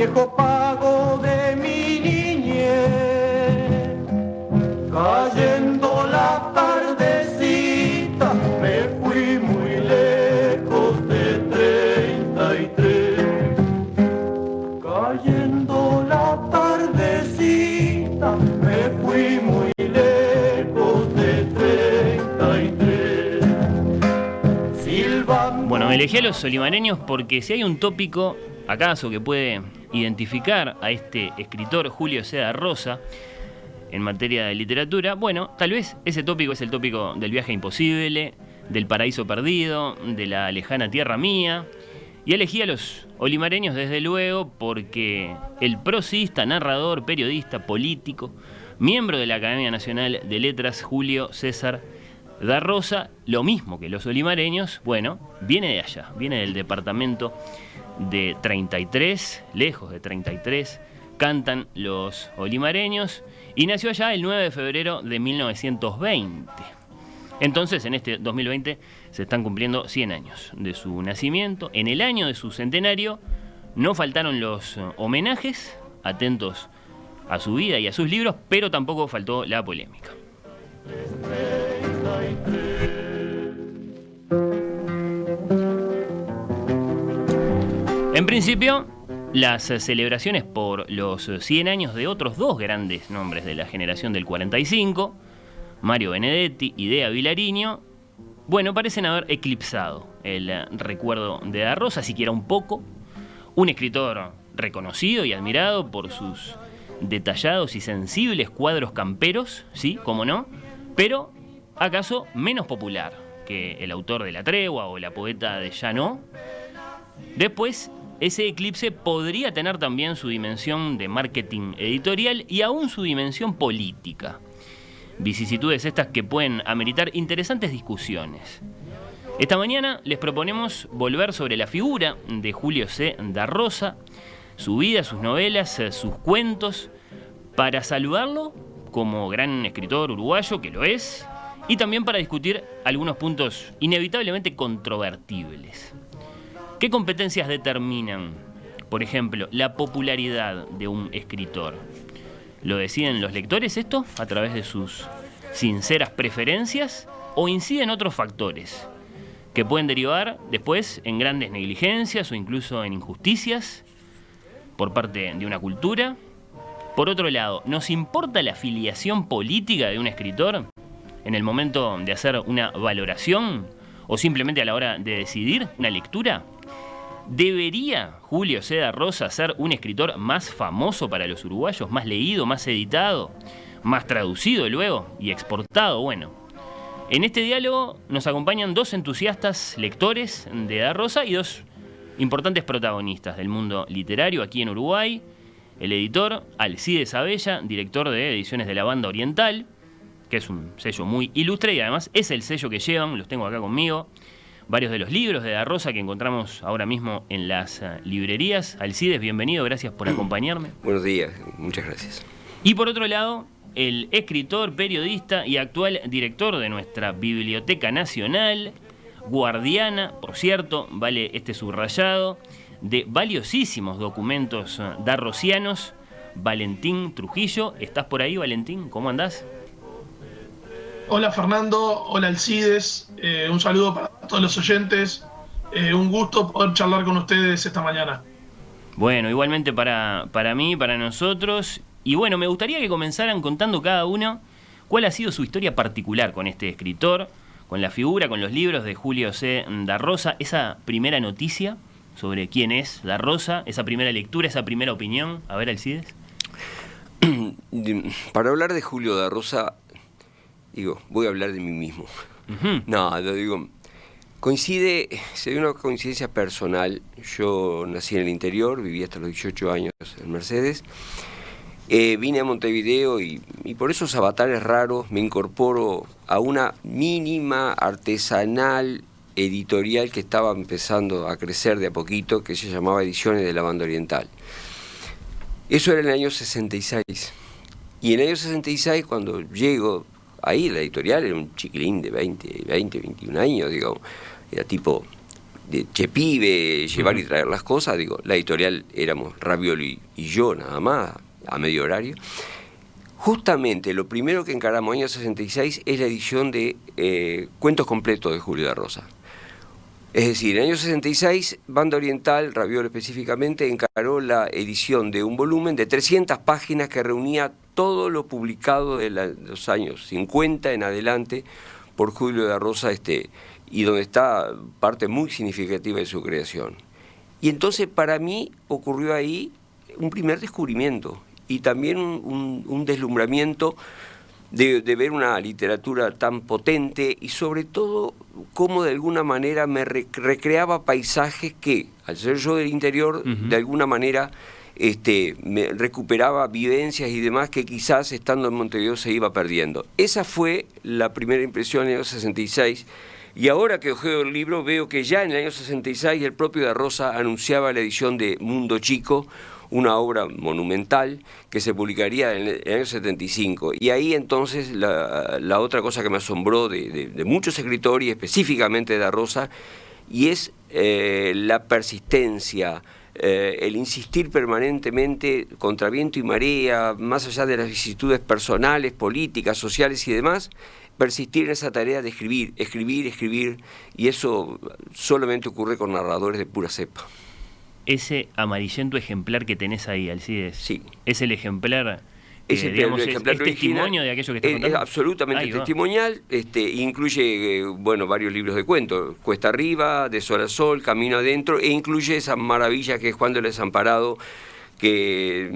viejo pago de mi niñez. Cayendo la tardecita, me fui muy lejos de 33. Cayendo la tardecita, me fui muy lejos de 33. Silbando. Bueno, elegí a los olimareños porque si hay un tópico, acaso, que puede identificar a este escritor Julio César Rosa en materia de literatura, bueno, tal vez ese tópico es el tópico del viaje imposible, del paraíso perdido, de la lejana tierra mía. Y elegí a los olimareños desde luego porque el prosista, narrador, periodista, político, miembro de la Academia Nacional de Letras, Julio César da Rosa, lo mismo que los olimareños, bueno, viene de allá, viene del departamento de 33, lejos de 33, cantan los olimareños, y nació allá el 9 de febrero de 1920. Entonces, en este 2020 se están cumpliendo 100 años de su nacimiento. En el año de su centenario no faltaron los homenajes, atentos a su vida y a sus libros, pero tampoco faltó la polémica. En principio, las celebraciones por los 100 años de otros dos grandes nombres de la generación del 45, Mario Benedetti y Dea Vilariño, bueno, parecen haber eclipsado el recuerdo de da Rosa, siquiera un poco. Un escritor reconocido y admirado por sus detallados y sensibles cuadros camperos, sí, cómo no, pero acaso menos popular que el autor de La Tregua o la poeta de Ya no. Después, ese eclipse podría tener también su dimensión de marketing editorial y aún su dimensión política. Vicisitudes estas que pueden ameritar interesantes discusiones. Esta mañana les proponemos volver sobre la figura de Julio C. da Rosa, su vida, sus novelas, sus cuentos, para saludarlo como gran escritor uruguayo, que lo es, y también para discutir algunos puntos inevitablemente controvertibles. ¿Qué competencias determinan, por ejemplo, la popularidad de un escritor? ¿Lo deciden los lectores esto a través de sus sinceras preferencias o inciden otros factores que pueden derivar después en grandes negligencias o incluso en injusticias por parte de una cultura? Por otro lado, ¿nos importa la afiliación política de un escritor en el momento de hacer una valoración o simplemente a la hora de decidir una lectura? ¿Debería Julio C. da Rosa ser un escritor más famoso para los uruguayos, más leído, más editado, más traducido luego y exportado? Bueno, en este diálogo nos acompañan dos entusiastas lectores de da Rosa y dos importantes protagonistas del mundo literario aquí en Uruguay. El editor Alcides Abella, director de Ediciones de la Banda Oriental, que es un sello muy ilustre y además es el sello que llevan, los tengo acá conmigo, varios de los libros de da Rosa que encontramos ahora mismo en las librerías. Alcides, bienvenido, gracias por acompañarme. Buenos días, muchas gracias. Y por otro lado, el escritor, periodista y actual director de nuestra Biblioteca Nacional, guardiana, por cierto, vale este subrayado, de valiosísimos documentos darrosianos, Valentín Trujillo. ¿Estás por ahí, Valentín? ¿Cómo andás? Hola Fernando, hola Alcides, un saludo para todos los oyentes, un gusto poder charlar con ustedes esta mañana. Bueno, igualmente para mí, para nosotros, y bueno, me gustaría que comenzaran contando cada uno cuál ha sido su historia particular con este escritor, con la figura, con los libros de Julio C. da Rosa, esa primera noticia sobre quién es da Rosa, esa primera lectura, esa primera opinión. A ver, Alcides. Para hablar de Julio da Rosa, voy a hablar de mí mismo. No, lo digo, se dio una coincidencia personal. Yo nací en el interior, viví hasta los 18 años en Mercedes. Vine a Montevideo y por esos avatares raros me incorporo a una mínima artesanal editorial que estaba empezando a crecer de a poquito, que se llamaba Ediciones de la Banda Oriental. Eso era en el año 66. Y en el año 66, cuando llego ahí, la editorial era un chiquilín de 20, 21 años, digamos. Era tipo Che Pibe, llevar y traer las cosas, digo, la editorial éramos Ravioli y yo nada más, a medio horario. Justamente lo primero que encaramos en el año 66 es la edición de Cuentos Completos de Julio da Rosa. Es decir, en el año 66, Banda Oriental, Ravioli específicamente, encaró la edición de un volumen de 300 páginas que reunía todo lo publicado de los años 50 en adelante por Julio da Rosa, y donde está parte muy significativa de su creación. Y entonces para mí ocurrió ahí un primer descubrimiento y también un deslumbramiento de ver una literatura tan potente y sobre todo cómo de alguna manera me recreaba paisajes que, al ser yo del interior, de alguna manera me recuperaba vivencias y demás que quizás estando en Montevideo se iba perdiendo. Esa fue la primera impresión en el año 66. Y ahora que ojeo el libro veo que ya en el año 66 el propio da Rosa anunciaba la edición de Mundo Chico, una obra monumental que se publicaría en el año 75. Y ahí entonces la otra cosa que me asombró de muchos escritores, y específicamente de da Rosa, y es la persistencia, el insistir permanentemente contra viento y marea, más allá de las vicisitudes personales, políticas, sociales y demás, persistir en esa tarea de escribir, y eso solamente ocurre con narradores de pura cepa. Ese amarillento ejemplar que tenés ahí, Alcides, sí, es el ejemplar, digamos, es testimonio de aquello que estás contando. Es absolutamente testimonial, incluye varios libros de cuentos, Cuesta Arriba, De Sol a Sol, Camino Adentro, e incluye esa maravilla que es Juan del Desamparado, que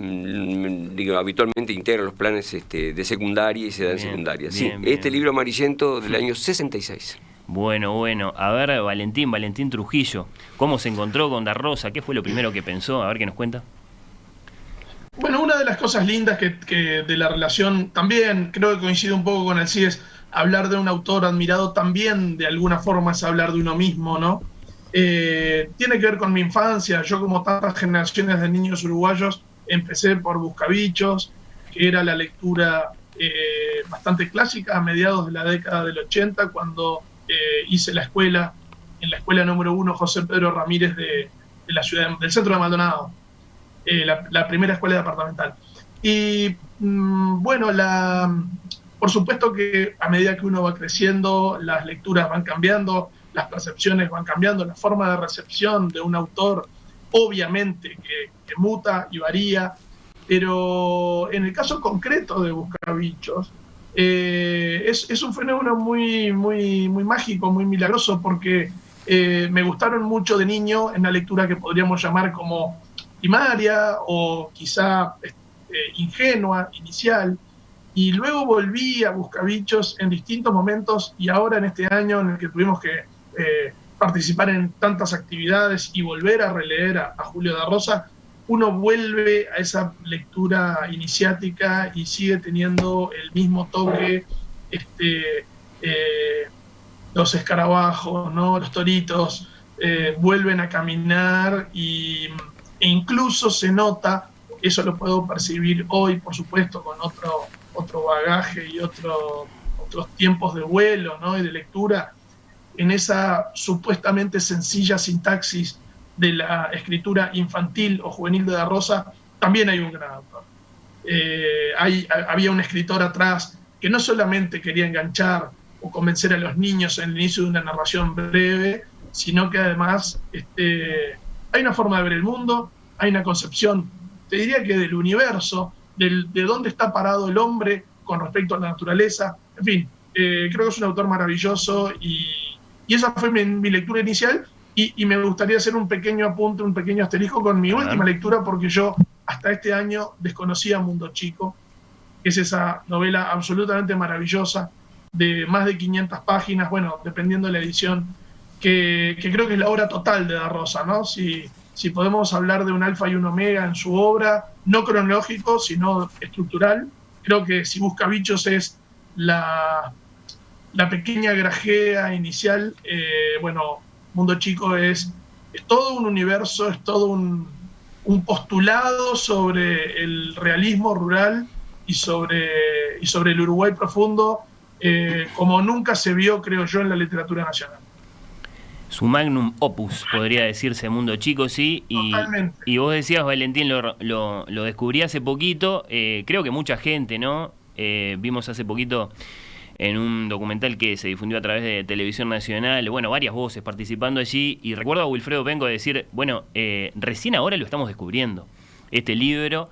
habitualmente integra los planes de secundaria y se da en secundaria. Bien, libro amarillento del año 66. Bueno, a ver, Valentín Trujillo, ¿cómo se encontró con da Rosa? ¿Qué fue lo primero que pensó? A ver qué nos cuenta. Bueno, una de las cosas lindas que de la relación, también creo que coincide un poco con Alcides, hablar de un autor admirado también de alguna forma es hablar de uno mismo, ¿no? Tiene que ver con mi infancia. Yo, como tantas generaciones de niños uruguayos, empecé por Buscabichos, que era la lectura bastante clásica a mediados de la década del 80, cuando hice la escuela, en la escuela número 1 José Pedro Ramírez de la ciudad, del centro de Maldonado, la primera escuela departamental. Y por supuesto que a medida que uno va creciendo, las lecturas van cambiando, las percepciones van cambiando, la forma de recepción de un autor obviamente que muta y varía, pero en el caso concreto de Buscabichos es un fenómeno muy mágico, muy milagroso, porque me gustaron mucho de niño en la lectura que podríamos llamar como primaria o quizá ingenua, inicial, y luego volví a Buscabichos en distintos momentos, y ahora en este año en el que tuvimos que participar en tantas actividades y volver a releer a Julio da Rosa, uno vuelve a esa lectura iniciática y sigue teniendo el mismo toque, los escarabajos, ¿no? Los toritos vuelven a caminar e incluso se nota, eso lo puedo percibir hoy, por supuesto, con otro bagaje y otros tiempos de vuelo, ¿no? Y de lectura, en esa supuestamente sencilla sintaxis de la escritura infantil o juvenil de da Rosa, también hay un gran autor. Había un escritor atrás que no solamente quería enganchar o convencer a los niños en el inicio de una narración breve, sino que además hay una forma de ver el mundo, hay una concepción, te diría que del universo, de dónde está parado el hombre con respecto a la naturaleza. En fin, creo que es un autor maravilloso y esa fue mi lectura inicial, y me gustaría hacer un pequeño apunte, un pequeño asterisco con mi última lectura, porque yo hasta este año desconocía Mundo Chico, que es esa novela absolutamente maravillosa de más de 500 páginas, bueno, dependiendo de la edición, que creo que es la obra total de da Rosa, ¿no? Si podemos hablar de un alfa y un omega en su obra, no cronológico, sino estructural, creo que si Buscabichos es la pequeña grajea inicial, Mundo Chico es todo un universo, es todo un postulado sobre el realismo rural y sobre el Uruguay profundo, como nunca se vio, creo yo, en la literatura nacional. Su magnum opus, podría decirse, Mundo Chico, sí. Totalmente. Y vos decías, Valentín, lo descubrí hace poquito. Creo que mucha gente, ¿no? Vimos hace poquito en un documental que se difundió a través de Televisión Nacional, bueno, varias voces participando allí. Y recuerdo a Wilfredo Penco decir, bueno, recién ahora lo estamos descubriendo, este libro.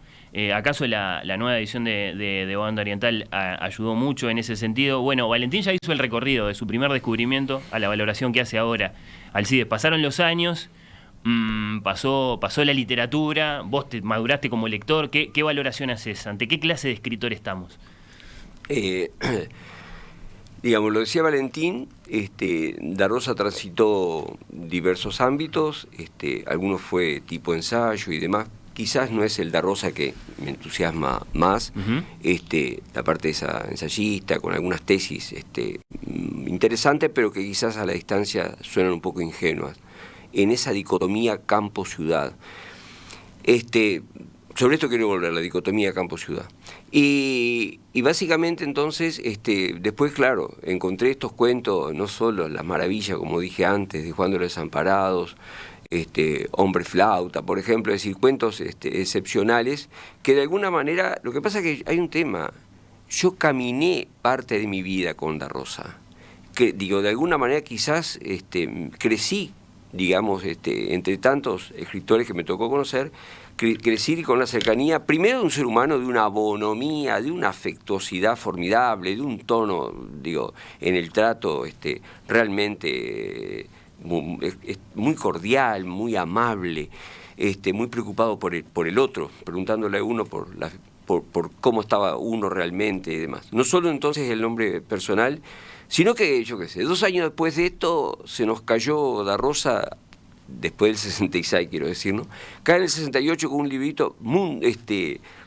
¿Acaso la nueva edición de Banda Oriental ayudó mucho en ese sentido? Bueno, Valentín ya hizo el recorrido de su primer descubrimiento a la valoración que hace ahora Alcides. Pasaron los años, pasó la literatura, vos te maduraste como lector. ¿Qué valoración haces? ¿Ante qué clase de escritor estamos? Digamos, lo decía Valentín, Da Rosa transitó diversos ámbitos, algunos fue tipo ensayo y demás. Quizás no es el Da Rosa que me entusiasma más, la parte de esa ensayista, con algunas tesis interesantes, pero que quizás a la distancia suenan un poco ingenuas, en esa dicotomía campo-ciudad. Sobre esto quiero volver, la dicotomía campo-ciudad. Y básicamente entonces, después, claro, encontré estos cuentos, no solo Las Maravillas, como dije antes, de Juan de los Desamparados, Hombre Flauta, por ejemplo, es decir, cuentos excepcionales, que de alguna manera, lo que pasa es que hay un tema, yo caminé parte de mi vida con Da Rosa, que digo, de alguna manera quizás crecí, digamos, entre tantos escritores que me tocó conocer, crecí con la cercanía, primero de un ser humano, de una bonomía, de una afectuosidad formidable, de un tono, digo, en el trato realmente muy cordial, muy amable, muy preocupado por el otro, preguntándole a uno por cómo estaba uno realmente y demás. No solo entonces el nombre personal, sino que, yo qué sé, 2 años después de esto se nos cayó Da Rosa, después del 66 quiero decir, ¿no? Cae en el 68 con un librito,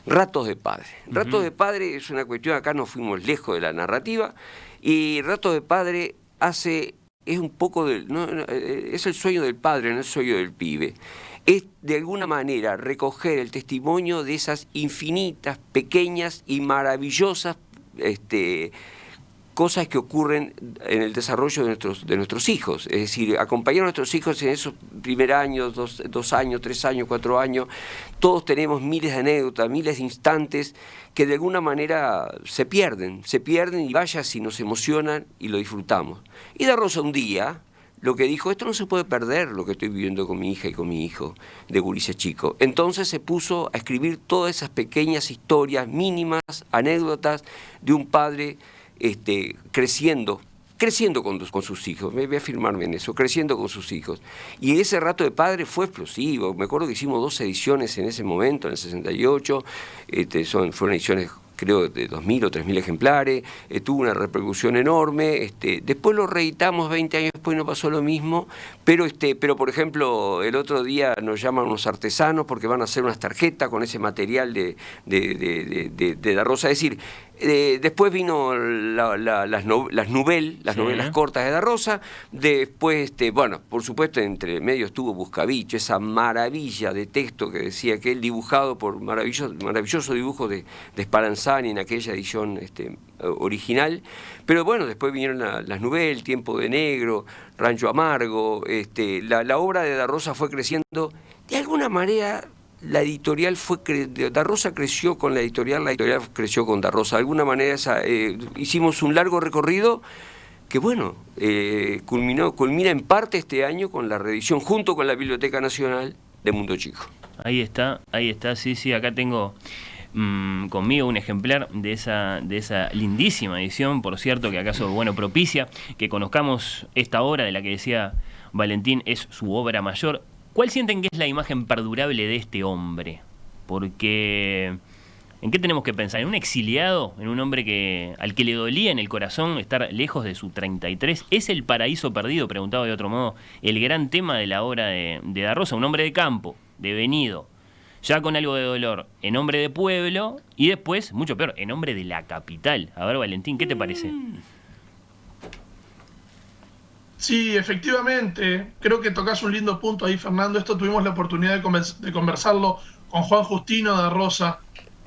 Ratos de Padre. Ratos de Padre es una cuestión, acá nos fuimos lejos de la narrativa, y Ratos de Padre es un poco es el sueño del padre, no el sueño del pibe. Es de alguna manera recoger el testimonio de esas infinitas, pequeñas y maravillosas cosas que ocurren en el desarrollo de nuestros hijos. Es decir, acompañar a nuestros hijos en esos primeros años, 2 años, 3 años, 4 años. Todos tenemos miles de anécdotas, miles de instantes que de alguna manera se pierden y vaya si nos emocionan y lo disfrutamos. Y Da Rosa un día lo que dijo, esto no se puede perder, lo que estoy viviendo con mi hija y con mi hijo de gurises chico. Entonces se puso a escribir todas esas pequeñas historias mínimas, anécdotas de un padre creciendo con sus hijos, voy a afirmarme en eso, creciendo con sus hijos. Y ese Rato de Padre fue explosivo. Me acuerdo que hicimos 2 ediciones en ese momento, en el 68, fueron ediciones creo de 2.000 o 3.000 ejemplares, tuvo una repercusión enorme, después lo reeditamos 20 años después y no pasó lo mismo, pero por ejemplo el otro día nos llaman unos artesanos porque van a hacer unas tarjetas con ese material de Da Rosa, es decir, después vino las novelas cortas de Da Rosa, después, bueno, por supuesto entre medio estuvo Buscabicho, esa maravilla de texto que decía que él dibujado por maravilloso dibujo de Spallanzani en aquella edición original, pero bueno, después vinieron las novelas, Tiempo de Negro, Rancho Amargo, la obra de Da Rosa fue creciendo, de alguna manera. La editorial Da Rosa creció con la editorial creció con Da Rosa. De alguna manera hicimos un largo recorrido que, bueno, culmina en parte este año con la reedición, junto con la Biblioteca Nacional, de Mundo Chico. Ahí está, sí, acá tengo conmigo un ejemplar de esa lindísima edición, por cierto, que acaso, bueno, propicia que conozcamos esta obra de la que decía Valentín, es su obra mayor. ¿Cuál sienten que es la imagen perdurable de este hombre? Porque, ¿en qué tenemos que pensar? ¿En un exiliado? ¿En un hombre al que le dolía en el corazón estar lejos de su 33? ¿Es el paraíso perdido, preguntado de otro modo, el gran tema de la obra de Da Rosa? Un hombre de campo, devenido, ya con algo de dolor, en hombre de pueblo, y después, mucho peor, en hombre de la capital. A ver, Valentín, ¿qué te parece? Sí, efectivamente, creo que tocas un lindo punto ahí, Fernando. Esto tuvimos la oportunidad de conversarlo con Juan Justino Da Rosa.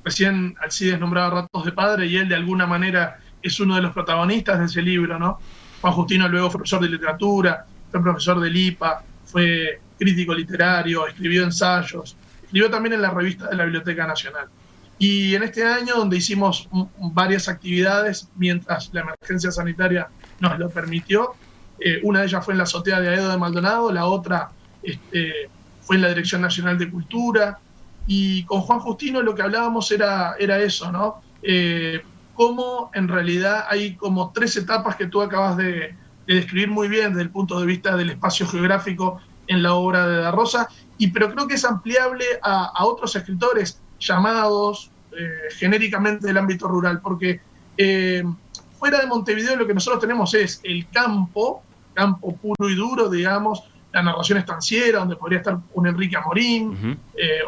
Recién Alcides nombraba Ratos de Padre y él de alguna manera es uno de los protagonistas de ese libro, ¿no? Juan Justino luego profesor de literatura, fue profesor del IPA, fue crítico literario, escribió ensayos, escribió también en la revista de la Biblioteca Nacional. Y en este año, donde hicimos varias actividades mientras la emergencia sanitaria nos lo permitió, una de ellas fue en la azotea de Aedo de Maldonado, la otra fue en la Dirección Nacional de Cultura, y con Juan Justino lo que hablábamos era eso, ¿no? Cómo en realidad hay como 3 etapas que tú acabas de describir muy bien desde el punto de vista del espacio geográfico en la obra de Da Rosa, pero creo que es ampliable a otros escritores llamados genéricamente del ámbito rural, porque fuera de Montevideo lo que nosotros tenemos es el campo puro y duro, digamos, la narración estanciera, donde podría estar un Enrique Amorín,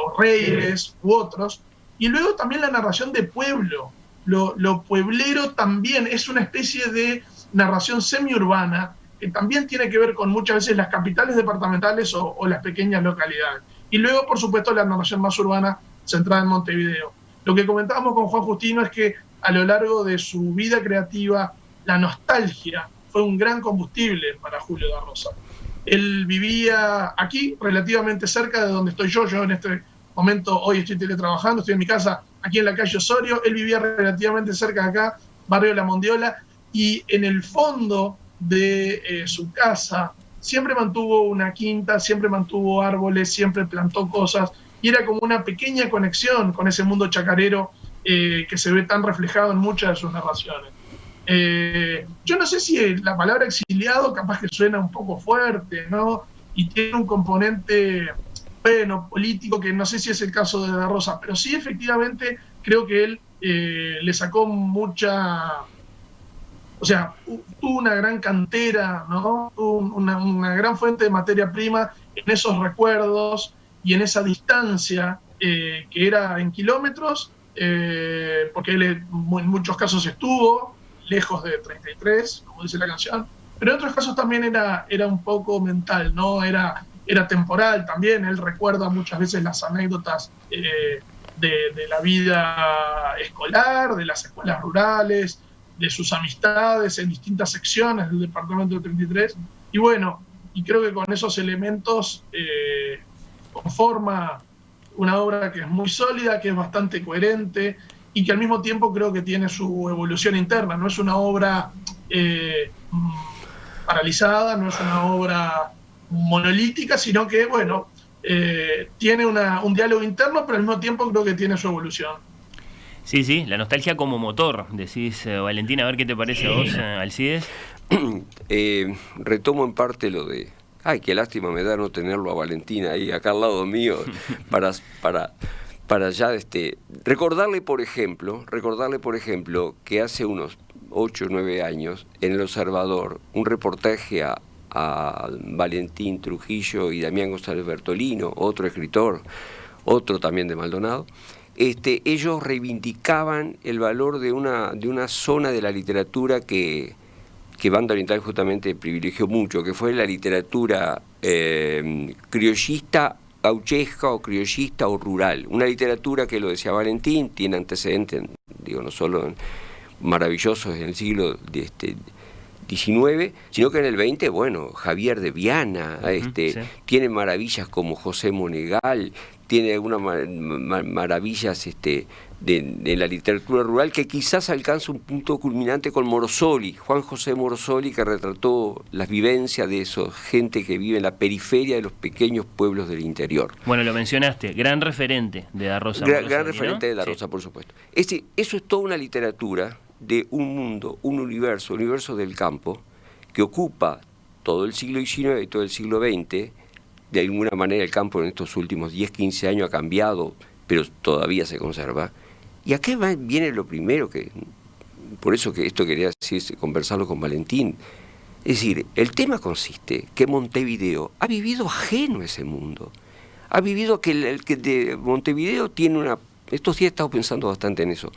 o Reyes, u otros, y luego también la narración de pueblo. Lo pueblero también es una especie de narración semiurbana, que también tiene que ver con muchas veces las capitales departamentales o las pequeñas localidades. Y luego, por supuesto, la narración más urbana centrada en Montevideo. Lo que comentábamos con Juan Justino es que a lo largo de su vida creativa, la nostalgia fue un gran combustible para Julio Da Rosa. Él vivía aquí, relativamente cerca de donde estoy yo. Yo en este momento, hoy estoy teletrabajando, estoy en mi casa aquí en la calle Osorio. Él vivía relativamente cerca de acá, barrio La Mondiola, y en el fondo de su casa siempre mantuvo una quinta, siempre mantuvo árboles, siempre plantó cosas, y era como una pequeña conexión con ese mundo chacarero que se ve tan reflejado en muchas de sus narraciones. Yo no sé si la palabra exiliado capaz que suena un poco fuerte, ¿no? Y tiene un componente, bueno, político, que no sé si es el caso de Da Rosa, pero sí, efectivamente, creo que él le sacó mucha... O sea, tuvo una gran cantera, ¿no? Una gran fuente de materia prima en esos recuerdos y en esa distancia que era en kilómetros, porque él en muchos casos estuvo lejos de 33, como dice la canción, pero en otros casos también era un poco mental, ¿no? Era temporal también. Él recuerda muchas veces las anécdotas de la vida escolar, de las escuelas rurales, de sus amistades en distintas secciones del departamento del 33, y bueno, y creo que con esos elementos conforma una obra que es muy sólida, que es bastante coherente, y que al mismo tiempo creo que tiene su evolución interna. No es una obra paralizada, no es una obra monolítica, sino que, bueno, tiene un diálogo interno, pero al mismo tiempo creo que tiene su evolución. Sí, sí, la nostalgia como motor, decís, Valentín. A ver qué te parece a vos, Alcides. Retomo en parte lo de... Ay, qué lástima me da no tenerlo a Valentín ahí, acá al lado mío, para ya recordarle, por ejemplo, que hace unos 8 o 9 años, en El Observador, un reportaje a Valentín Trujillo y Damián González Bertolino, otro escritor, otro también de Maldonado, ellos reivindicaban el valor de una zona de la literatura que Banda Oriental justamente privilegió mucho, que fue la literatura criollista, gauchesca o criollista o rural. Una literatura que, lo decía Valentín, tiene antecedentes, no solo maravillosos en el siglo XIX, sino que en el XX, bueno, Javier de Viana, sí. Tiene maravillas como José Monegal, tiene algunas maravillas de la literatura rural, que quizás alcanza un punto culminante con Morosoli, Juan José Morosoli, que retrató las vivencias de esa gente que vive en la periferia de los pequeños pueblos del interior. Bueno, lo mencionaste, gran referente de Da Rosa. Gran referente, ¿no? De Da Rosa, sí. Por supuesto. Eso es toda una literatura de un mundo, un universo del campo, que ocupa todo el siglo XIX y todo el siglo XX. De alguna manera el campo en estos últimos 10, 15 años ha cambiado, pero todavía se conserva. Y acá viene lo primero, por eso que esto quería decir, conversarlo con Valentín. Es decir, el tema consiste que Montevideo ha vivido ajeno a ese mundo. Ha vivido que de Montevideo tiene estos días he estado pensando bastante en eso.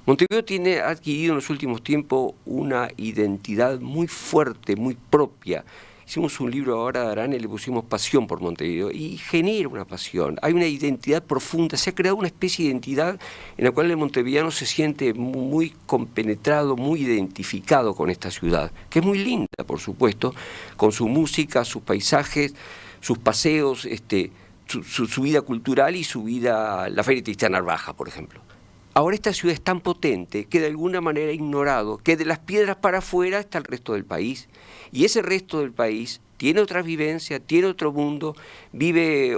Montevideo ha adquirido en los últimos tiempos una identidad muy fuerte, muy propia, hicimos un libro ahora de Arana y le pusimos Pasión por Montevideo, y genera una pasión, hay una identidad profunda, se ha creado una especie de identidad en la cual el montevideano se siente muy compenetrado, muy identificado con esta ciudad, que es muy linda, por supuesto, con su música, sus paisajes, sus paseos, su vida cultural y su vida, la Feria Tristán Narvaja, por ejemplo. Ahora esta ciudad es tan potente que de alguna manera ha ignorado que de las piedras para afuera está el resto del país. Y ese resto del país tiene otra vivencia, tiene otro mundo, vive,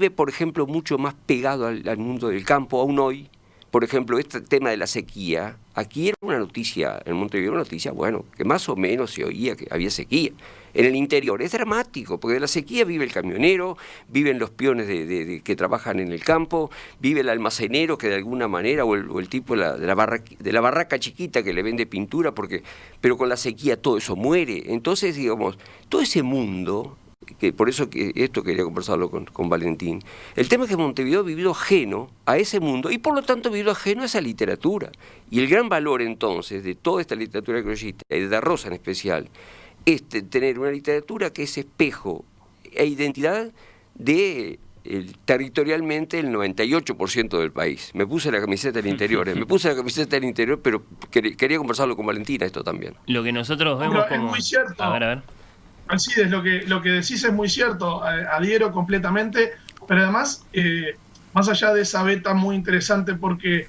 por ejemplo, mucho más pegado al mundo del campo, aún hoy. Por ejemplo, este tema de la sequía, aquí era una noticia, en Montevideo una noticia, bueno, que más o menos se oía que había sequía. En el interior es dramático, porque de la sequía vive el camionero, viven los peones que trabajan en el campo, vive el almacenero que de alguna manera, o el tipo de la barraca chiquita que le vende pintura, pero con la sequía todo eso muere. Entonces, digamos, todo ese mundo, que por eso que esto quería conversarlo con Valentín, el tema es que Montevideo ha vivido ajeno a ese mundo y por lo tanto ha vivido ajeno a esa literatura. Y el gran valor entonces de toda esta literatura criollista, y de Da Rosa en especial, es tener una literatura que es espejo e identidad de territorialmente el 98% del país. Me puse la camiseta del interior, pero quería conversarlo con Valentina esto también. Lo que nosotros vemos pero como... es muy cierto. A ver. Alcides, lo que decís es muy cierto, adhiero completamente, pero además, más allá de esa beta muy interesante, porque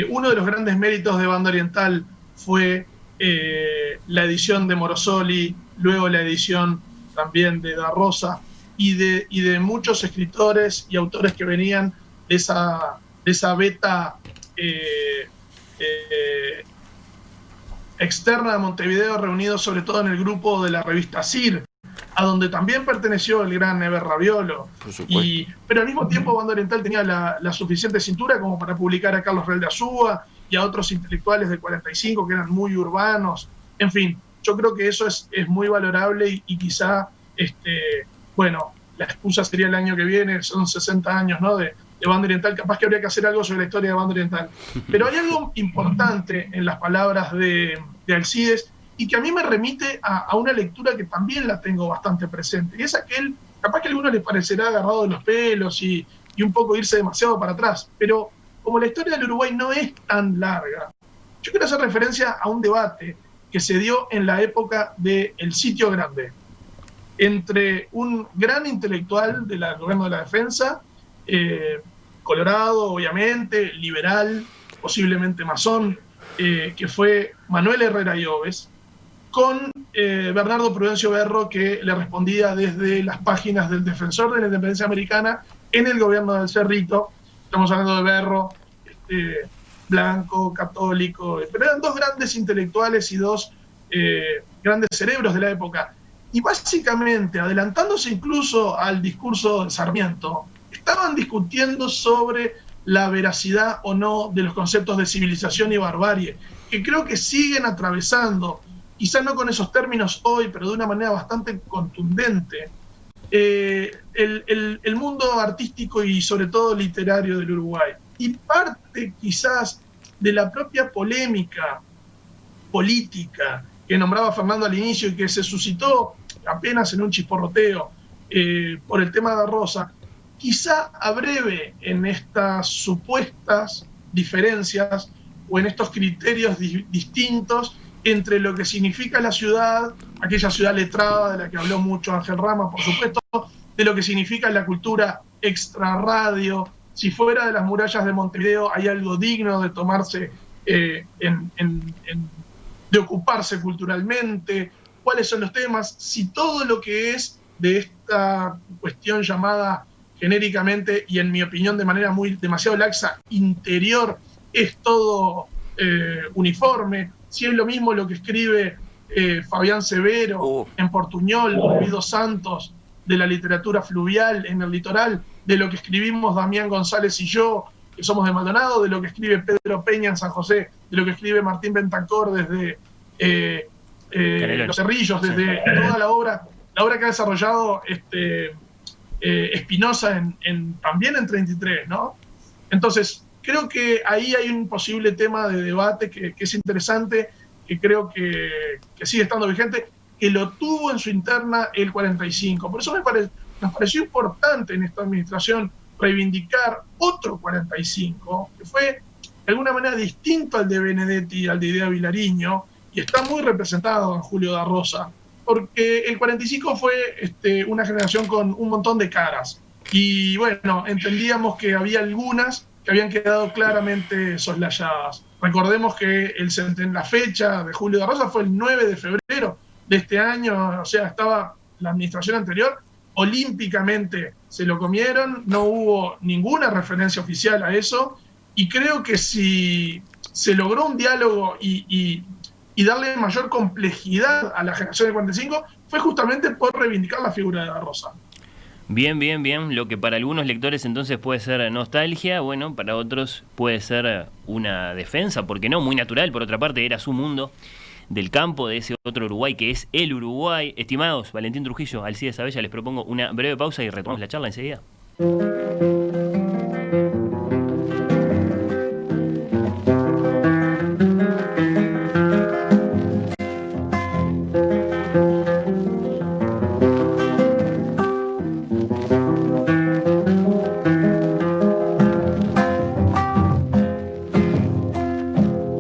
uno de los grandes méritos de Banda Oriental fue la edición de Morosoli, luego la edición también de Da Rosa, y de muchos escritores y autores que venían de esa beta externa de Montevideo, reunidos sobre todo en el grupo de la revista CIR, a donde también perteneció el gran Eber Raviolo. Pero al mismo tiempo Banda Oriental tenía la suficiente cintura como para publicar a Carlos Real de Azúa y a otros intelectuales del 45 que eran muy urbanos. En fin, yo creo que eso es muy valorable y quizá, bueno, la excusa sería el año que viene, son 60 años, ¿no?, de Banda Oriental, capaz que habría que hacer algo sobre la historia de Banda Oriental. Pero hay algo importante en las palabras de Alcides y que a mí me remite a una lectura que también la tengo bastante presente. Y es aquel, capaz que a algunos les parecerá agarrado de los pelos y un poco irse demasiado para atrás, pero como la historia del Uruguay no es tan larga, yo quiero hacer referencia a un debate que se dio en la época del Sitio Grande, entre un gran intelectual del gobierno de la defensa, colorado, obviamente, liberal, posiblemente masón, que fue Manuel Herrera Lloves, con Bernardo Prudencio Berro, que le respondía desde las páginas del Defensor de la Independencia Americana en el gobierno del Cerrito. Estamos hablando de Berro, blanco, católico, pero eran dos grandes intelectuales y dos grandes cerebros de la época. Y básicamente, adelantándose incluso al discurso de Sarmiento, estaban discutiendo sobre la veracidad o no de los conceptos de civilización y barbarie, que creo que siguen atravesando, quizá no con esos términos hoy, pero de una manera bastante contundente, el mundo artístico y sobre todo literario del Uruguay. Y parte quizás de la propia polémica política que nombraba Fernando al inicio y que se suscitó apenas en un chisporroteo por el tema de Da Rosa, quizá abreve en estas supuestas diferencias o en estos criterios distintos entre lo que significa la ciudad, aquella ciudad letrada de la que habló mucho Ángel Rama, por supuesto, de lo que significa la cultura extrarradio, si fuera de las murallas de Montevideo hay algo digno de tomarse, de ocuparse culturalmente, cuáles son los temas, si todo lo que es de esta cuestión llamada genéricamente y en mi opinión de manera demasiado laxa, interior, es todo uniforme, si es lo mismo lo que escribe Fabián Severo en Portuñol, Olvido Santos, de la literatura fluvial en el litoral, de lo que escribimos Damián González y yo, que somos de Maldonado, de lo que escribe Pedro Peña en San José, de lo que escribe Martín Bentancor desde Los Cerrillos, desde toda la obra que ha desarrollado Espinosa también en 33, ¿no? Entonces, creo que ahí hay un posible tema de debate que es interesante, que creo que sigue estando vigente, que lo tuvo en su interna el 45. Por eso nos pareció importante en esta administración reivindicar otro 45, que fue de alguna manera distinto al de Benedetti y al de Idea Vilariño, y está muy representado en Julio da Rosa, porque el 45 fue una generación con un montón de caras. Y bueno, entendíamos que había algunas que habían quedado claramente soslayadas. Recordemos que la fecha de Julio da Rosa fue el 9 de febrero de este año, o sea, estaba la administración anterior, olímpicamente se lo comieron, no hubo ninguna referencia oficial a eso, y creo que si se logró un diálogo y darle mayor complejidad a la generación del 45, fue justamente por reivindicar la figura de da Rosa. Bien, bien, bien. Lo que para algunos lectores entonces puede ser nostalgia, bueno, para otros puede ser una defensa, porque no, muy natural. Por otra parte, era su mundo del campo, de ese otro Uruguay que es el Uruguay. Estimados, Valentín Trujillo, Alcides Abella, les propongo una breve pausa y retomamos la charla enseguida.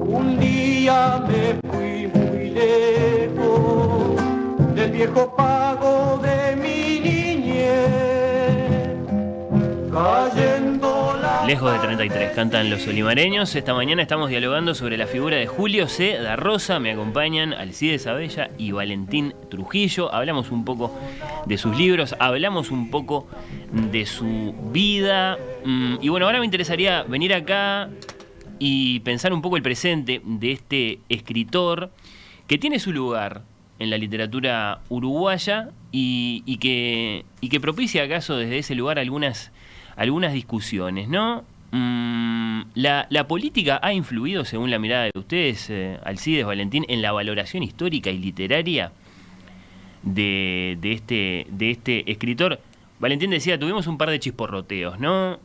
Un día me fui muy lejos del viejo pago de mi niñez, cayendo la... Lejos de 33, cantan los olimareños. Esta mañana estamos dialogando sobre la figura de Julio C. da Rosa. Me acompañan Alcides Abella y Valentín Trujillo. Hablamos un poco de sus libros, hablamos un poco de su vida. Y bueno, ahora me interesaría venir acá y pensar un poco el presente de este escritor que tiene su lugar en la literatura uruguaya y que propicia acaso desde ese lugar algunas discusiones, ¿no? La política ha influido, según la mirada de ustedes, Alcides, Valentín, en la valoración histórica y literaria de este escritor. Valentín decía, tuvimos un par de chisporroteos, ¿no?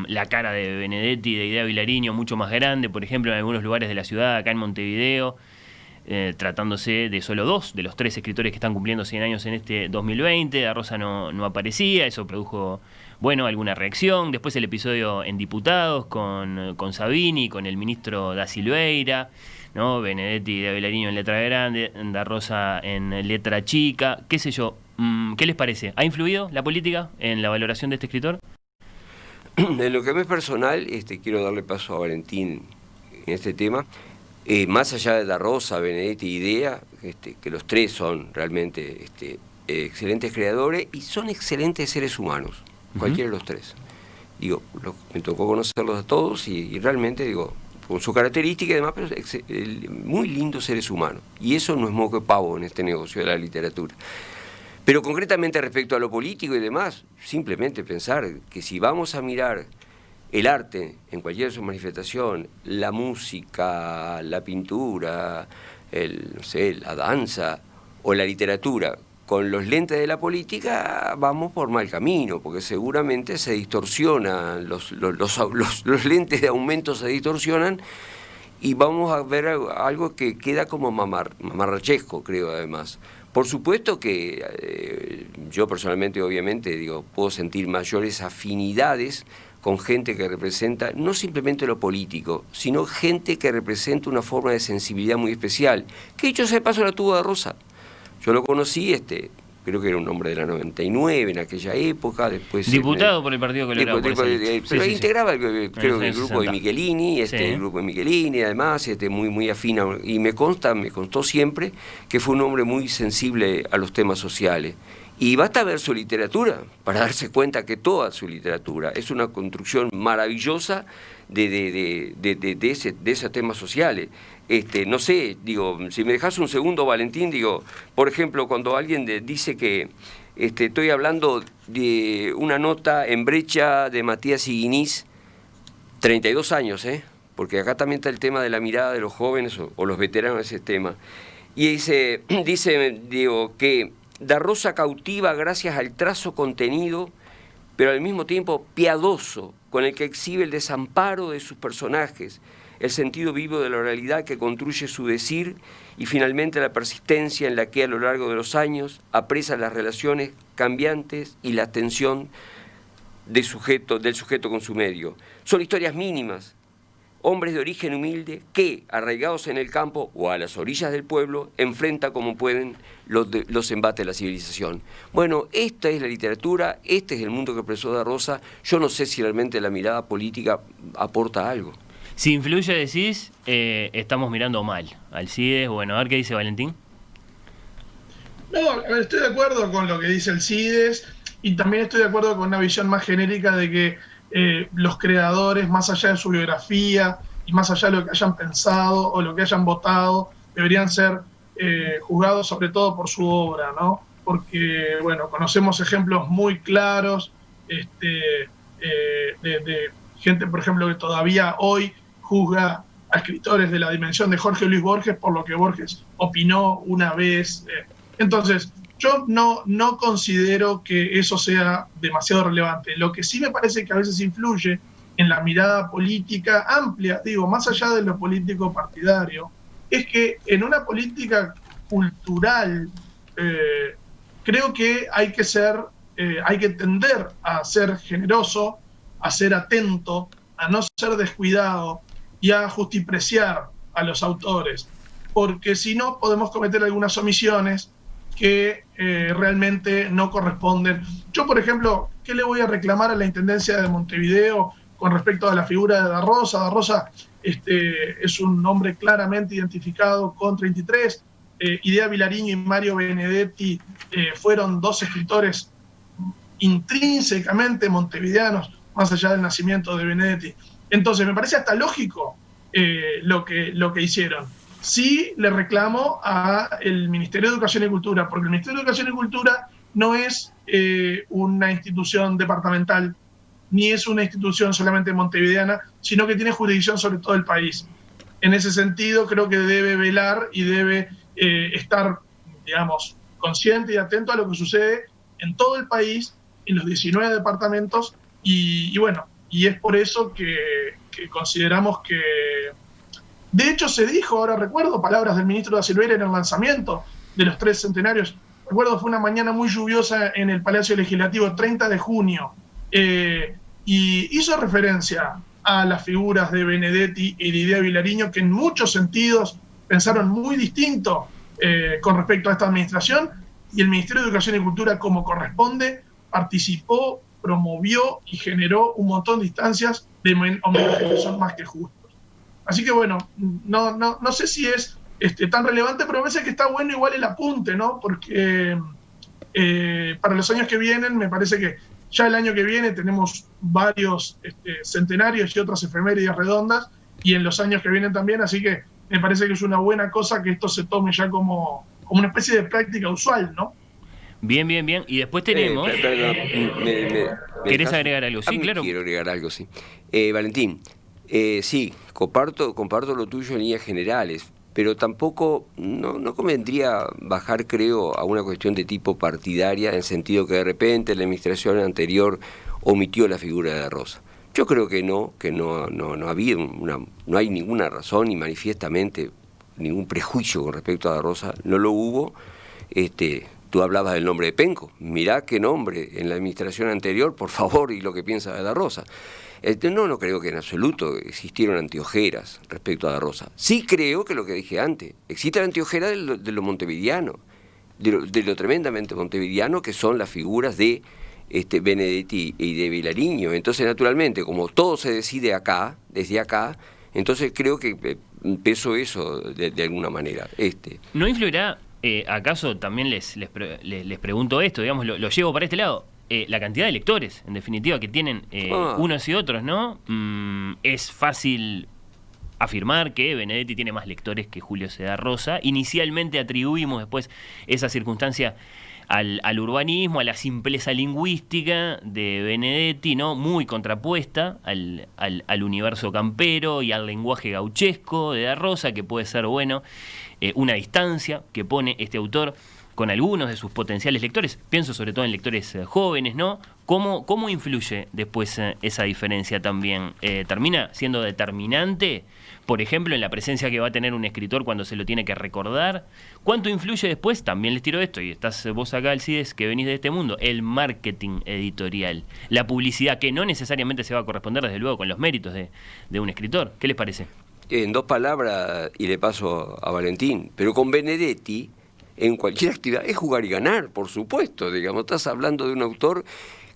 La cara de Benedetti, de Idea Vilariño, mucho más grande, por ejemplo, en algunos lugares de la ciudad, acá en Montevideo, tratándose de solo 2 de los 3 escritores que están cumpliendo 100 años en este 2020. Da Rosa no aparecía, eso produjo, bueno, alguna reacción. Después el episodio en Diputados con Sabini, con el ministro Da Silveira, ¿no? Benedetti y Idea Vilariño en letra grande, Da Rosa en letra chica, qué sé yo. ¿Qué les parece? ¿Ha influido la política en la valoración de este escritor? En lo que me es personal, quiero darle paso a Valentín en este tema. Más allá de Da Rosa, Benedetti y Idea, que los 3 son realmente excelentes creadores y son excelentes seres humanos, cualquiera de los 3. Digo, me tocó conocerlos a todos y realmente, digo, con su característica y demás, pero muy lindos seres humanos. Y eso no es moco de pavo en este negocio de la literatura. Pero concretamente respecto a lo político y demás, simplemente pensar que si vamos a mirar el arte en cualquiera de sus manifestaciones, la música, la pintura, la danza o la literatura, con los lentes de la política, vamos por mal camino, porque seguramente se distorsionan, los lentes de aumento se distorsionan y vamos a ver algo que queda como mamarrachesco, creo, además. Por supuesto que yo personalmente, obviamente, digo, puedo sentir mayores afinidades con gente que representa no simplemente lo político, sino gente que representa una forma de sensibilidad muy especial, que dicho sea de paso la tuvo da Rosa. Yo lo conocí, creo que era un hombre de la 99 en aquella época, después... Diputado por el Partido Colorado. Pero integraba, creo que el grupo 60. de Michelini, el grupo de Michelini, además, muy afín, y me constó siempre que fue un hombre muy sensible a los temas sociales. Y basta ver su literatura para darse cuenta que toda su literatura es una construcción maravillosa de esos temas sociales. No sé, digo, si me dejas un segundo, Valentín, digo, por ejemplo, cuando alguien dice que estoy hablando de una nota en Brecha de Matías Iguinís, 32 años, porque acá también está el tema de la mirada de los jóvenes o los veteranos de ese tema. Y dice, digo, que Da Rosa cautiva gracias al trazo contenido, pero al mismo tiempo piadoso, con el que exhibe el desamparo de sus personajes, el sentido vivo de la realidad que construye su decir y finalmente la persistencia en la que a lo largo de los años apresa las relaciones cambiantes y la tensión del sujeto con su medio. Son historias mínimas, hombres de origen humilde que, arraigados en el campo o a las orillas del pueblo, enfrentan como pueden los embates de la civilización. Bueno, esta es la literatura, este es el mundo que expresó Da Rosa. Yo no sé si realmente la mirada política aporta algo. Si influye, decís, estamos mirando mal. Alcides, bueno, a ver qué dice Valentín. No, estoy de acuerdo con lo que dice Alcides y también estoy de acuerdo con una visión más genérica de que los creadores, más allá de su biografía y más allá de lo que hayan pensado o lo que hayan votado, deberían ser juzgados sobre todo por su obra, ¿no? Porque, bueno, conocemos ejemplos muy claros de gente, por ejemplo, que todavía hoy juzga a escritores de la dimensión de Jorge Luis Borges por lo que Borges opinó una vez. Entonces, yo no considero que eso sea demasiado relevante. Lo que sí me parece que a veces influye en la mirada política amplia, digo, más allá de lo político partidario, es que en una política cultural creo que hay que tender a ser generoso, a ser atento, a no ser descuidado y a justipreciar a los autores, porque si no podemos cometer algunas omisiones que realmente no corresponden. Yo, por ejemplo, ¿qué le voy a reclamar a la Intendencia de Montevideo con respecto a la figura de Da Rosa? Da Rosa es un nombre claramente identificado con 33. Idea Vilariño y Mario Benedetti fueron dos escritores intrínsecamente montevideanos, más allá del nacimiento de Benedetti. Entonces, me parece hasta lógico lo que hicieron. Sí le reclamo al Ministerio de Educación y Cultura, porque el Ministerio de Educación y Cultura no es una institución departamental, ni es una institución solamente montevideana, sino que tiene jurisdicción sobre todo el país. En ese sentido, creo que debe velar y debe estar, digamos, consciente y atento a lo que sucede en todo el país, en los 19 departamentos, y bueno, y es por eso que consideramos que... De hecho, se dijo, ahora recuerdo, palabras del ministro da Silveira en el lanzamiento de los 3 centenarios. Recuerdo, fue una mañana muy lluviosa en el Palacio Legislativo, 30 de junio, y hizo referencia a las figuras de Benedetti y de Idea Vilariño, que en muchos sentidos pensaron muy distinto con respecto a esta administración, y el Ministerio de Educación y Cultura, como corresponde, participó, promovió y generó un montón de instancias de homenaje que son más que justos. Así que bueno, no sé si es tan relevante, pero me parece que está bueno igual el apunte, ¿no? Porque para los años que vienen, me parece que ya el año que viene tenemos varios centenarios y otras efemérides redondas, y en los años que vienen también, así que me parece que es una buena cosa que esto se tome ya como una especie de práctica usual, ¿no? Bien. Y después tenemos... ¿Querés agregar algo? Sí, claro. Quiero agregar algo, sí. Valentín, sí, comparto lo tuyo en líneas generales, pero tampoco no convendría bajar, creo, a una cuestión de tipo partidaria, en el sentido que de repente la administración anterior omitió la figura de Da Rosa. Yo creo que no había no hay ninguna razón ni manifiestamente ningún prejuicio con respecto a Da Rosa, no lo hubo. Tú hablabas del nombre de Penco, mirá qué nombre en la administración anterior, por favor, y lo que piensa de Da Rosa. No creo que en absoluto existieron antiojeras respecto a Da Rosa. Sí creo que lo que dije antes, existe la antiojera de lo montevideano, de lo tremendamente montevideano que son las figuras de Benedetti y de Vilariño. Entonces, naturalmente, como todo se decide acá, desde acá, entonces creo que peso eso de alguna manera. ¿No influirá, acaso también les pregunto esto, digamos, lo llevo para este lado? La cantidad de lectores, en definitiva, que tienen unos y otros, ¿no? Es fácil afirmar que Benedetti tiene más lectores que Julio César Rosa. Inicialmente atribuimos después esa circunstancia al urbanismo, a la simpleza lingüística de Benedetti, ¿no? Muy contrapuesta al universo campero y al lenguaje gauchesco de Da Rosa, que puede ser, bueno, una distancia que pone este autor con algunos de sus potenciales lectores? Pienso sobre todo en lectores jóvenes, ¿no? ¿Cómo influye después esa diferencia también? ¿Termina siendo determinante, por ejemplo, en la presencia que va a tener un escritor cuando se lo tiene que recordar? ¿Cuánto influye después? También les tiro esto, y estás vos acá, Alcides, que venís de este mundo, el marketing editorial, la publicidad, que no necesariamente se va a corresponder, desde luego, con los méritos de un escritor. ¿Qué les parece? En 2 palabras, y le paso a Valentín, pero con Benedetti, en cualquier actividad, es jugar y ganar, por supuesto. Digamos, estás hablando de un autor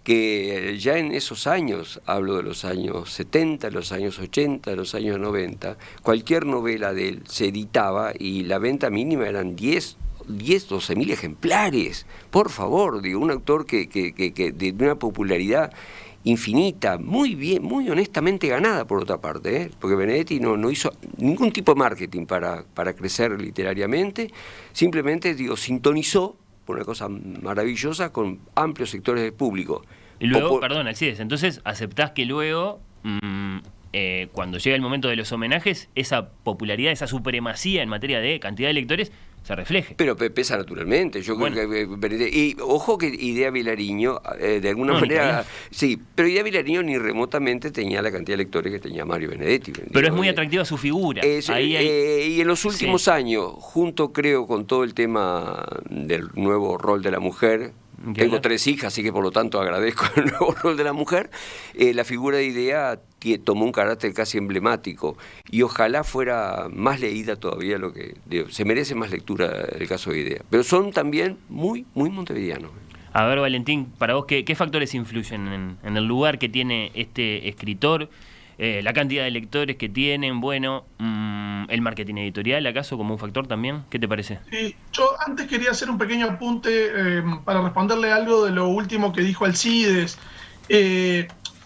que ya en esos años, hablo de los años 70, los años 80, los años 90, cualquier novela de él se editaba y la venta mínima eran 12.000 ejemplares. Por favor, digo, un autor que de una popularidad infinita, muy bien, muy honestamente ganada por otra parte, porque Benedetti no hizo ningún tipo de marketing para crecer literariamente, simplemente, digo, sintonizó, por una cosa maravillosa, con amplios sectores del público. Y luego, perdón, Alcides, entonces aceptás que luego, cuando llega el momento de los homenajes, esa popularidad, esa supremacía en materia de cantidad de lectores se refleje. Pero pesa naturalmente. Yo creo que y ojo que Idea Vilariño, de alguna manera, sí, pero Idea Vilariño ni remotamente tenía la cantidad de lectores que tenía Mario Benedetti. Pero es muy atractiva su figura. Y en los últimos años, junto creo con todo el tema del nuevo rol de la mujer, tengo 3 hijas, así que por lo tanto agradezco el nuevo rol de la mujer, la figura de Idea tomó un carácter casi emblemático y ojalá fuera más leída todavía, lo que se merece más lectura el caso de Idea. Pero son también muy montevideanos. A ver, Valentín, para vos, ¿qué factores influyen en el lugar que tiene este escritor? La cantidad de lectores que tienen, bueno, el marketing editorial, ¿acaso como un factor también? ¿Qué te parece? Sí, yo antes quería hacer un pequeño apunte para responderle algo de lo último que dijo Alcides.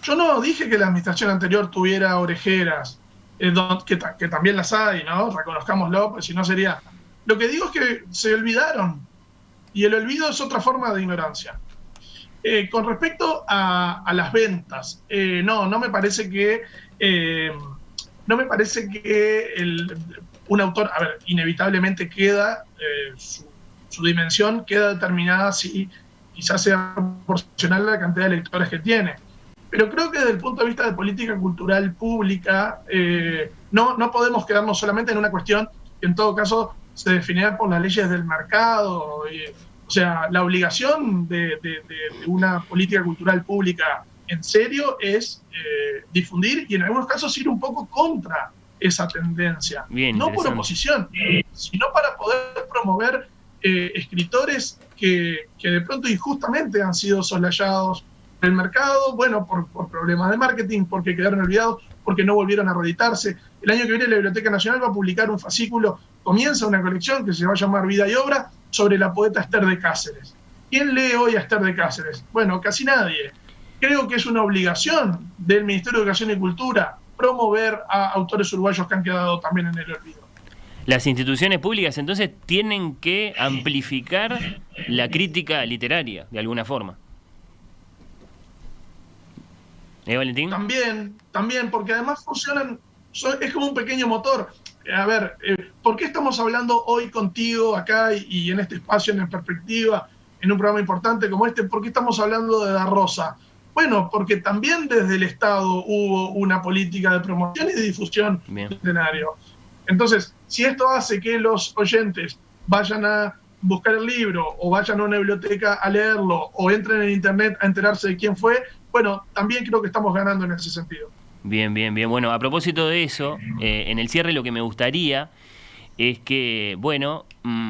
Yo no dije que la administración anterior tuviera orejeras, que también las hay, ¿no? Reconozcámoslo, pues si no sería... Lo que digo es que se olvidaron, y el olvido es otra forma de ignorancia. Con respecto a las ventas, no me parece que un autor, a ver, inevitablemente queda, su dimensión queda determinada si quizás sea proporcional a la cantidad de lectores que tiene. Pero creo que desde el punto de vista de política cultural pública, no podemos quedarnos solamente en una cuestión que en todo caso se definirá por las leyes del mercado. O sea, la obligación de una política cultural pública en serio es difundir y en algunos casos ir un poco contra esa tendencia. Bien, no por oposición, sino para poder promover escritores que de pronto injustamente han sido soslayados del mercado, bueno, por problemas de marketing, porque quedaron olvidados, porque no volvieron a reeditarse. El año que viene la Biblioteca Nacional va a publicar un fascículo, comienza una colección que se va a llamar Vida y Obra, sobre la poeta Ester de Cáceres. ¿Quién lee hoy a Ester de Cáceres? Bueno, casi nadie. Creo que es una obligación del Ministerio de Educación y Cultura promover a autores uruguayos que han quedado también en el olvido. Las instituciones públicas entonces tienen que amplificar la crítica literaria, de alguna forma. Valentín? También, porque además funcionan, es como un pequeño motor. A ver, ¿por qué estamos hablando hoy contigo acá y en este espacio, en perspectiva, en un programa importante como este? ¿Por qué estamos hablando de Da Rosa? Bueno, porque también desde el Estado hubo una política de promoción y de difusión del escenario. Entonces, si esto hace que los oyentes vayan a buscar el libro o vayan a una biblioteca a leerlo o entren en internet a enterarse de quién fue, bueno, también creo que estamos ganando en ese sentido. Bien. Bueno, a propósito de eso, en el cierre lo que me gustaría es que, bueno,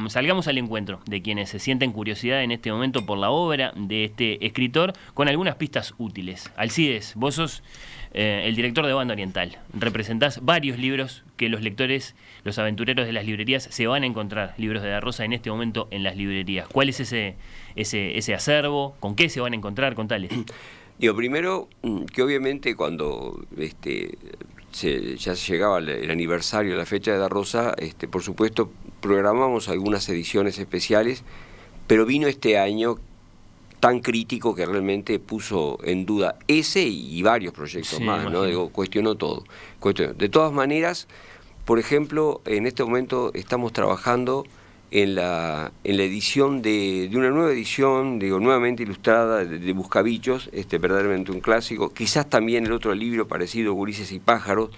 salgamos al encuentro de quienes se sienten curiosidad en este momento por la obra de este escritor con algunas pistas útiles. Alcides, vos sos el director de Banda Oriental. Representás varios libros que los lectores, los aventureros de las librerías, se van a encontrar, libros de Da Rosa en este momento en las librerías. ¿Cuál es ese acervo? ¿Con qué se van a encontrar? Contales. Digo, primero, que obviamente cuando ya llegaba el aniversario, la fecha de Da Rosa, por supuesto programamos algunas ediciones especiales, pero vino este año tan crítico que realmente puso en duda ese y varios proyectos más, ¿no? Digo, cuestionó todo. De todas maneras, por ejemplo, en este momento estamos trabajando en la edición de una nueva edición, digo, nuevamente ilustrada de Buscabichos, verdaderamente un clásico, quizás también el otro libro parecido, Gurises y Pájaros,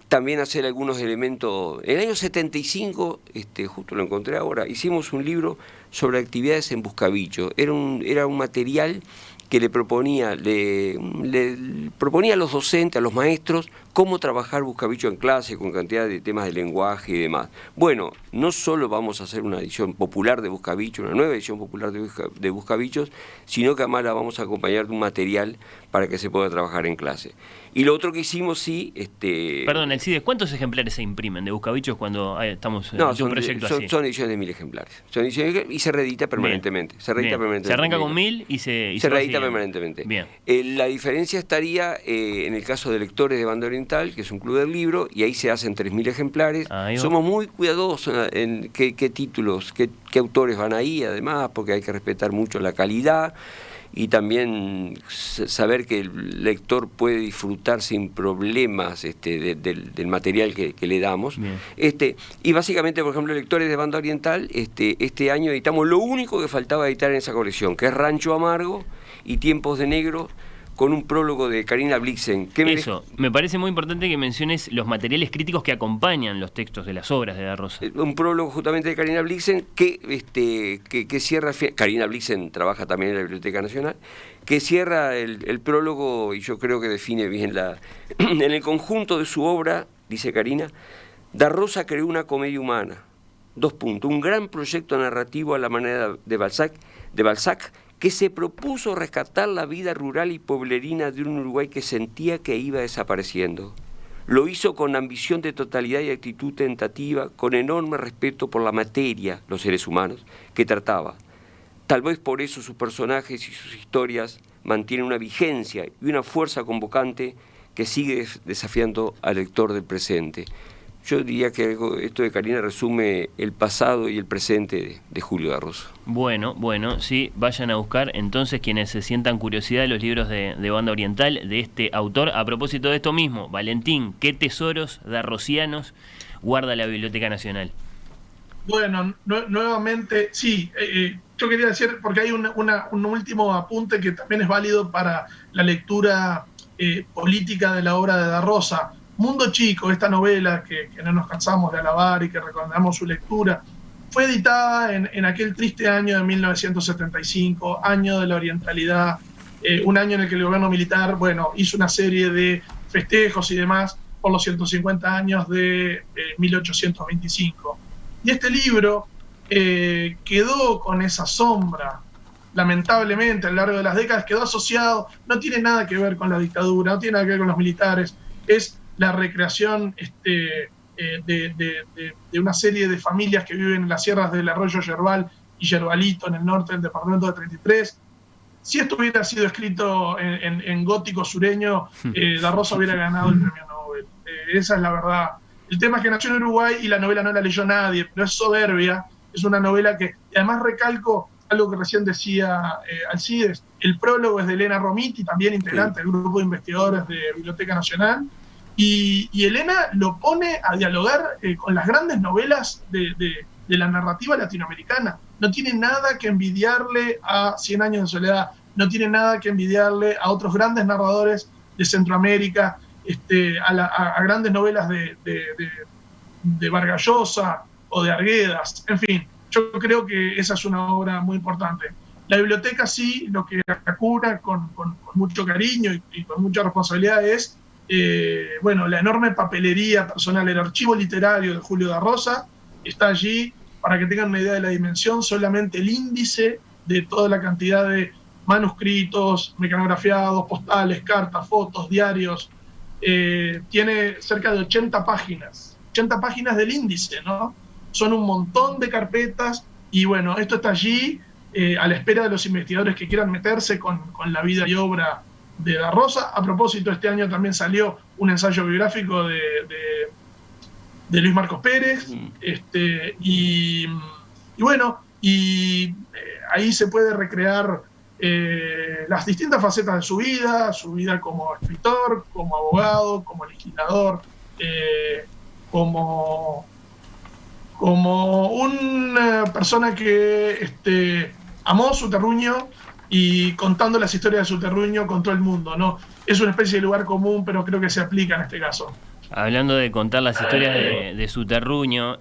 también hacer algunos elementos. En el año 75, justo lo encontré ahora, hicimos un libro sobre actividades en Buscabichos, era un material que le proponía a los docentes, a los maestros, cómo trabajar Buscabicho en clase con cantidad de temas de lenguaje y demás. Bueno, no solo vamos a hacer una edición popular de Buscabicho, una nueva edición popular de Buscabichos, sino que además la vamos a acompañar de un material para que se pueda trabajar en clase. Y lo otro que hicimos, sí... Perdón, Alcides, ¿cuántos ejemplares se imprimen de Buscabichos cuando estamos en un proyecto así? Son ediciones de 1000 ejemplares. Y se reedita permanentemente. Se arranca con 1000 y se reedita permanentemente. Bien. La diferencia estaría en el caso de Lectores de Banda Oriental, que es un club del libro, y ahí se hacen 3000 ejemplares. Somos muy cuidadosos en qué títulos, qué autores van ahí, además, porque hay que respetar mucho la calidad y también saber que el lector puede disfrutar sin problemas del material que le damos. Y básicamente, por ejemplo, Lectores de Banda Oriental, este año editamos lo único que faltaba editar en esa colección, que es Rancho Amargo y Tiempos de Negro, con un prólogo de Karina Blixen. Me parece muy importante que menciones los materiales críticos que acompañan los textos de las obras de Da Rosa. Un prólogo justamente de Karina Blixen que cierra... Karina Blixen trabaja también en la Biblioteca Nacional, que cierra el prólogo, y yo creo que define bien en el conjunto de su obra, dice Karina, Da Rosa creó una comedia humana, un gran proyecto narrativo a la manera de Balzac, que se propuso rescatar la vida rural y pueblerina de un Uruguay que sentía que iba desapareciendo. Lo hizo con ambición de totalidad y actitud tentativa, con enorme respeto por la materia, los seres humanos, que trataba. Tal vez por eso sus personajes y sus historias mantienen una vigencia y una fuerza convocante que sigue desafiando al lector del presente. Yo diría que esto de Karina resume el pasado y el presente de Julio Da Rosa. Bueno, sí, vayan a buscar entonces quienes se sientan curiosidad de los libros de Banda Oriental de este autor. A propósito de esto mismo, Valentín, ¿qué tesoros darrosianos guarda la Biblioteca Nacional? Bueno, nuevamente, sí, yo quería decir, porque hay un último apunte que también es válido para la lectura política de la obra de Da Rosa. Mundo Chico, esta novela que no nos cansamos de alabar y que recomendamos su lectura, fue editada en aquel triste año de 1975, año de la orientalidad, un año en el que el gobierno militar, hizo una serie de festejos y demás por los 150 años de 1825. Y este libro quedó con esa sombra, lamentablemente, a lo largo de las décadas, quedó asociado, no tiene nada que ver con la dictadura, no tiene nada que ver con los militares, es la recreación de una serie de familias que viven en las sierras del arroyo Yerbal y Yerbalito, en el norte del departamento de 33. Si esto hubiera sido escrito en gótico sureño, Da Rosa hubiera ganado el premio Nobel. Esa es la verdad. El tema es que nació en Uruguay y la novela no la leyó nadie, pero es soberbia, es una novela que, además recalco algo que recién decía Alcides, el prólogo es de Elena Romiti, también integrante del grupo de investigadores de Biblioteca Nacional, y Elena lo pone a dialogar con las grandes novelas de la narrativa latinoamericana. No tiene nada que envidiarle a 100 años de soledad, no tiene nada que envidiarle a otros grandes narradores de Centroamérica, a grandes novelas de Vargas Llosa o de Arguedas. En fin, yo creo que esa es una obra muy importante. La biblioteca sí, lo que cura con mucho cariño y con mucha responsabilidad es la enorme papelería personal, el archivo literario de Julio Da Rosa está allí. Para que tengan una idea de la dimensión, solamente el índice de toda la cantidad de manuscritos, mecanografiados, postales, cartas, fotos, diarios, tiene cerca de 80 páginas del índice, ¿no? Son un montón de carpetas y esto está allí a la espera de los investigadores que quieran meterse con la vida y obra de Da Rosa. A propósito, este año también salió un ensayo biográfico de Luis Marcos Pérez, ahí se puede recrear las distintas facetas de su vida como escritor, como abogado, como legislador, como como una persona que amó su terruño y contando las historias de su terruño con todo el mundo, ¿no? Es una especie de lugar común, pero creo que se aplica en este caso. Hablando de contar las historias de su terruño,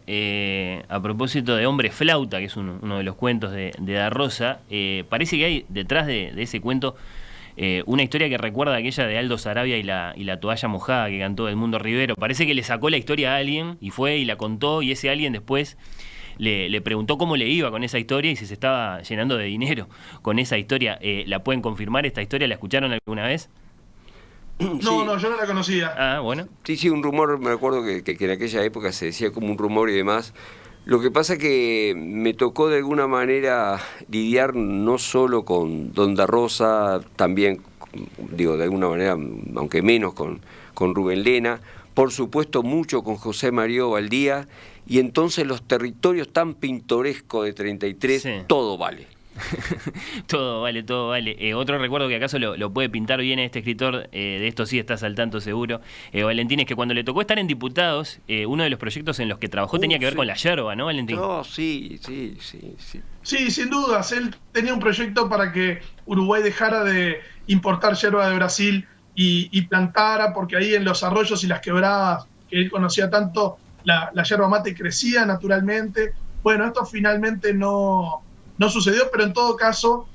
a propósito de Hombre Flauta, que es uno de los cuentos de Da Rosa, parece que hay detrás de ese cuento una historia que recuerda a aquella de Aldo Sarabia y la toalla mojada que cantó Edmundo Rivero. Parece que le sacó la historia a alguien y fue y la contó, y ese alguien después le preguntó cómo le iba con esa historia y si se estaba llenando de dinero con esa historia. ¿La pueden confirmar esta historia? ¿La escucharon alguna vez? No, Sí. no, yo no la conocía. Ah, bueno. Sí, un rumor, me acuerdo que en aquella época se decía como un rumor y demás. Lo que pasa que me tocó de alguna manera lidiar no solo con Don Da Rosa, también, digo, de alguna manera, aunque menos con Rubén Lena, por supuesto mucho con José Mario Valdía, y entonces los territorios tan pintorescos de 33, sí. Todo vale. Todo vale, todo vale. Otro recuerdo que acaso lo puede pintar bien este escritor, de esto sí estás al tanto seguro, Valentín, es que cuando le tocó estar en Diputados, uno de los proyectos en los que trabajó tenía que ver con la yerba, ¿no, Valentín? No, sí. Sí, sin dudas. Él tenía un proyecto para que Uruguay dejara de importar yerba de Brasil y plantara, porque ahí en los arroyos y las quebradas que él conocía tanto, la yerba mate crecía naturalmente. Bueno, esto finalmente no sucedió, pero en todo caso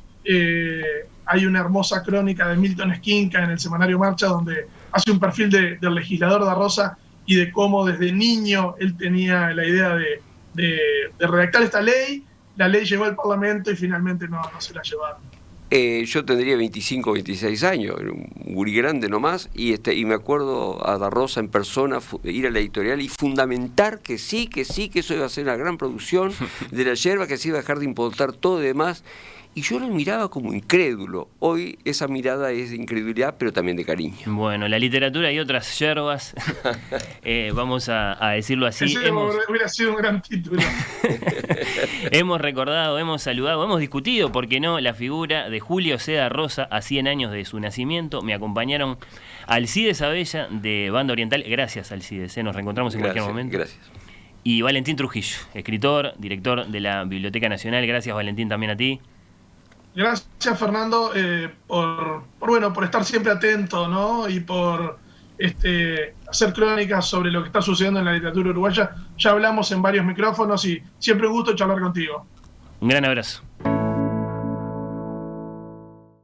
hay una hermosa crónica de Milton Esquinca en el semanario Marcha, donde hace un perfil del legislador Da Rosa y de cómo desde niño él tenía la idea de redactar esta ley. La ley llegó al Parlamento y finalmente no se la llevaron. Yo tendría 25, 26 años, era un gurí grande nomás, y me acuerdo a Da Rosa en persona ir a la editorial y fundamentar que sí, que eso iba a ser una gran producción de la yerba, que se iba a dejar de importar todo y demás, y yo lo miraba como incrédulo. Hoy esa mirada es de incredulidad, pero también de cariño. Bueno, la literatura y otras yerbas, vamos a decirlo así. Ese hubiera sido un gran título. Hemos recordado, hemos saludado, hemos discutido, ¿por qué no?, la figura de Julio C. Da Rosa a 100 años de su nacimiento. Me acompañaron Alcides Abella de Banda Oriental. Gracias, Alcides, nos reencontramos en cualquier momento. Gracias. Y Valentín Trujillo, escritor, director de la Biblioteca Nacional. Gracias, Valentín, también a ti. Gracias, Fernando, por estar siempre atento, ¿no? Y por hacer crónicas sobre lo que está sucediendo en la literatura uruguaya. Ya hablamos en varios micrófonos y siempre un gusto charlar contigo. Un gran abrazo.